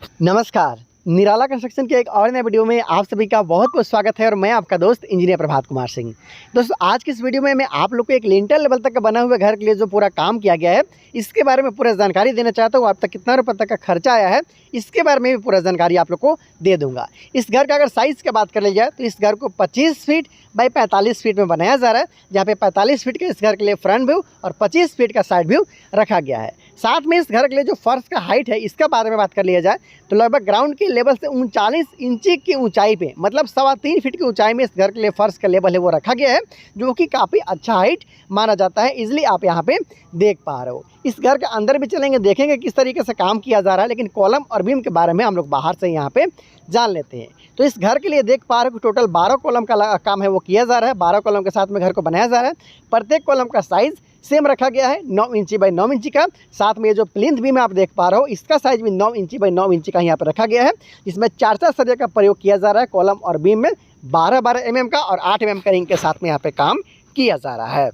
नमस्कार। निराला कंस्ट्रक्शन के एक और नए वीडियो में आप सभी का बहुत बहुत स्वागत है और मैं आपका दोस्त इंजीनियर प्रभात कुमार सिंह। दोस्तों, आज की इस वीडियो में मैं आप लोग को एक लिंटर लेवल तक का बना हुआ घर के लिए जो पूरा काम किया गया है इसके बारे में पूरा जानकारी देना चाहता हूँ। आप तक कितना रुपये तक का खर्चा आया है इसके बारे में भी पूरा जानकारी आप लोग को दे दूंगा। इस घर का अगर साइज़ की बात कर ली जाए तो इस घर को 25 फीट बाई 45 फीट में बनाया जा रहा है, जहाँ पे 45 फीट के इस घर के लिए फ्रंट व्यू और 25 फीट का साइड व्यू रखा गया है। साथ में इस घर के लिए जो फर्श का हाइट है इसका बारे में बात कर लिया जाए तो लगभग ग्राउंड के लेवल से 39 इंची की ऊंचाई पे, मतलब 3.25 फीट की ऊंचाई में इस घर के लिए फर्श का लेवल है वो रखा गया है, जो कि काफ़ी अच्छा हाइट माना जाता है। इजली आप यहाँ पे देख पा रहे हो। इस घर के अंदर भी चलेंगे, देखेंगे किस तरीके से काम किया जा रहा है, लेकिन कॉलम और बीम के बारे में हम लोग बाहर से यहाँ पे जान लेते हैं। तो इस घर के लिए देख पा रहे हो कि टोटल 12 कॉलम का काम है वो किया जा रहा है। 12 कॉलम के साथ में घर को बनाया जा रहा है। प्रत्येक कॉलम का साइज़ सेम रखा गया है 9 इंची बाई 9 इंची का। साथ में ये जो प्लिंथ बीम आप देख पा रहे हो इसका साइज भी 9 इंची बाई 9 इंची का यहाँ पर रखा गया है, जिसमें 4 सरिया का प्रयोग किया जा रहा है। कॉलम और बीम में 12-12 mm का और 8 mm का रिंग के साथ में यहाँ पे काम किया जा रहा है।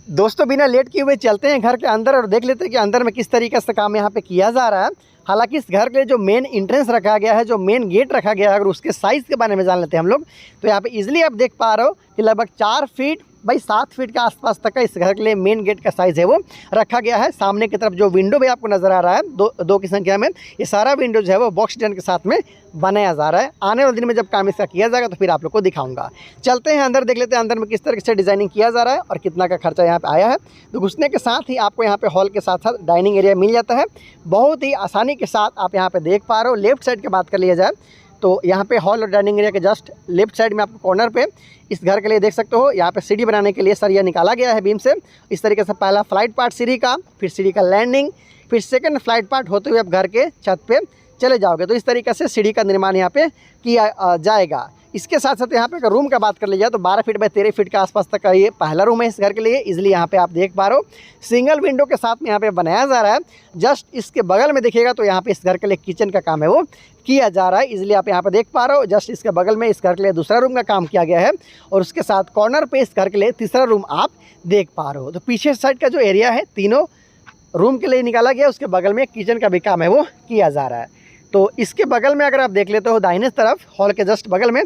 दोस्तों, बिना लेट किए हुए चलते हैं घर के अंदर और देख लेते हैं कि अंदर में किस तरीके से काम यहाँ पे किया जा रहा है। हालांकि इस घर के लिए जो मेन इंट्रेंस रखा गया है, जो मेन गेट रखा गया है, अगर उसके साइज़ के बारे में जान लेते हैं हम लोग तो यहाँ पे इजीली आप देख पा रहे हो कि लगभग 4 फीट बाई 7 फीट के आसपास तक का इस घर के लिए मेन गेट का साइज़ है वो रखा गया है। सामने की तरफ जो विंडो भी आपको नज़र आ रहा है दो की संख्या में, ये सारा विंडो जो है वो बॉक्स डिजाइन के साथ में बनाया जा रहा है। आने वाले दिन में जब काम इसका किया जाएगा तो फिर आप लोग को दिखाऊंगा। चलते हैं अंदर, देख लेते हैं अंदर में किस तरह से डिज़ाइनिंग किया जा रहा है और कितना का खर्चा यहाँ पे आया है। तो घुसने के साथ ही आपको यहाँ पे हॉल के साथ साथ डाइनिंग एरिया मिल जाता है। बहुत ही आसानी के साथ आप यहाँ पे देख पा रहे हो। लेफ्ट साइड की बात कर लिया जाए तो यहाँ पे हॉल और डाइनिंग एरिया के जस्ट लेफ्ट साइड में आपको कॉर्नर पे इस घर के लिए देख सकते हो, यहाँ पे सीढ़ी बनाने के लिए सरिया निकाला गया है बीम से। इस तरीके से पहला फ्लाइट पार्ट सीढ़ी का, फिर सीढ़ी का लैंडिंग, फिर सेकंड फ्लाइट पार्ट होते हुए आप घर के छत पे चले जाओगे। तो इस तरीके से सीढ़ी का निर्माण यहाँ पे किया जाएगा। इसके साथ साथ यहाँ पे अगर रूम का बात कर लिया तो 12 फीट बाई 13 फीट के आसपास तक का ये पहला रूम है इस घर के लिए। इजीली यहाँ पे आप देख पा रहे हो सिंगल विंडो के साथ में यहाँ पे बनाया जा रहा है। जस्ट इसके बगल में देखिएगा तो यहाँ पे इस घर के लिए किचन का काम है वो किया जा रहा है। इजीली आप यहाँ पे देख पा रहे हो। जस्ट इसके बगल में इस घर के लिए दूसरा रूम का काम किया गया है और उसके साथ कॉर्नर पे इस घर के लिए तीसरा रूम आप देख पा रहे हो। तो पीछे साइड का जो एरिया है तीनों रूम के लिए निकाला गया, उसके बगल में किचन का भी काम है वो किया जा रहा है। तो इसके बगल में अगर आप देख लेते हो दाहिने तरफ हॉल के जस्ट बगल में,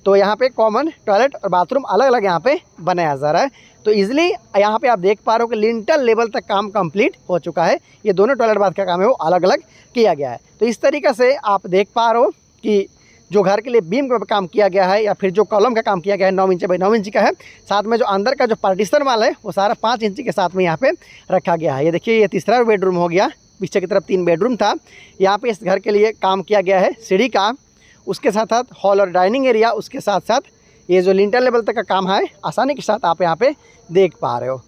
तो यहाँ पे कॉमन टॉयलेट और बाथरूम अलग अलग यहाँ पे बनाया जा रहा है। तो इजीली यहाँ पे आप देख पा रहे हो कि लिंटर लेवल तक काम कंप्लीट हो चुका है। ये दोनों टॉयलेट बाथ का काम है वो अलग अलग किया गया है। तो इस तरीके से आप देख पा रहे हो कि जो घर के लिए बीम का काम किया गया है या फिर जो कॉलम का काम किया गया है 9 इंच बाई 9 इंच का है। साथ में जो अंदर का जो पार्टीशन वाला है वो सारा 5 इंच के साथ में यहाँ पे रखा गया है। ये देखिए, ये तीसरा बेडरूम हो गया। पीछे की तरफ 3 बेडरूम था। यहाँ पे इस घर के लिए काम किया गया है सीढ़ी का, उसके साथ साथ हॉल और डाइनिंग एरिया, उसके साथ साथ ये जो लिंटर लेवल तक का काम है आसानी के साथ आप यहाँ पे देख पा रहे हो।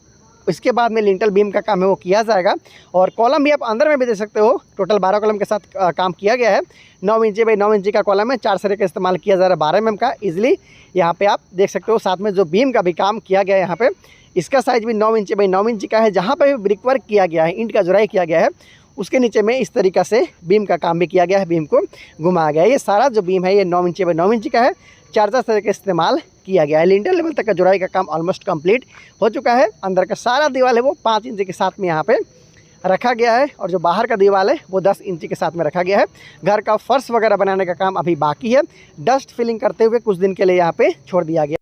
इसके बाद में लिंटर बीम का काम है वो किया जाएगा और कॉलम भी आप अंदर में भी देख सकते हो। टोटल 12 कॉलम के साथ काम किया गया है। 9 इंची बाई 9 इंची का कॉलम है, 4 सरिया का इस्तेमाल किया जा रहा है 12 mm का। इजीली यहाँ पे आप देख सकते हो। साथ में जो बीम का भी काम किया गया है यहाँ पे, इसका साइज भी 9 इंची बाई 9 इंची का है। जहाँ पर भी ब्रिक वर्क किया गया है, ईंट का जुड़ाई किया गया है, उसके नीचे में इस तरीक़ा से बीम का काम भी किया गया है। बीम को घुमाया गया है। ये सारा जो बीम है ये 9 इंची बाई 9 इंची का है। 4 सरिया का इस्तेमाल किया गया है। लिंटर लेवल तक का जुड़ाई का काम ऑलमोस्ट कंप्लीट हो चुका है। अंदर का सारा दीवार है वो 5 इंच के साथ में यहाँ पे रखा गया है और जो बाहर का दीवार है वो 10 इंच के साथ में रखा गया है। घर का फर्श वगैरह बनाने का काम अभी बाकी है। डस्ट फिलिंग करते हुए कुछ दिन के लिए यहाँ पे छोड़ दिया गया।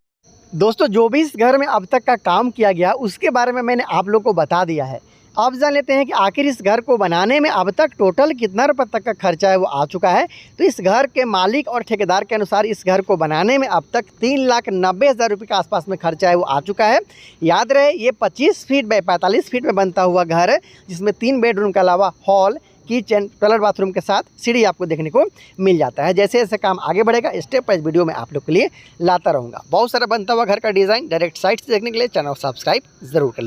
दोस्तों, जो भी इस घर में अब तक का काम किया गया उसके बारे में मैंने आप लोग को बता दिया है। अब जान लेते हैं कि आखिर इस घर को बनाने में अब तक टोटल कितना रुपये तक का खर्चा है वो आ चुका है। तो इस घर के मालिक और ठेकेदार के अनुसार इस घर को बनाने में अब तक 3,90,000 रुपये के आसपास में खर्चा है वो आ चुका है। याद रहे, ये 25 फीट बाई 45 फीट में बनता हुआ घर है, जिसमें 3 बेडरूम के अलावा हॉल, किचन, टॉयलेट, बाथरूम के साथ सीढ़ी आपको देखने को मिल जाता है। जैसे जैसे काम आगे बढ़ेगा स्टेप वाइज वीडियो में आप लोग के लिए लाता रहूँगा। बहुत सारा बनता हुआ घर का डिज़ाइन डायरेक्ट साइट से देखने के लिए चैनल सब्सक्राइब जरूर कर लीजिए।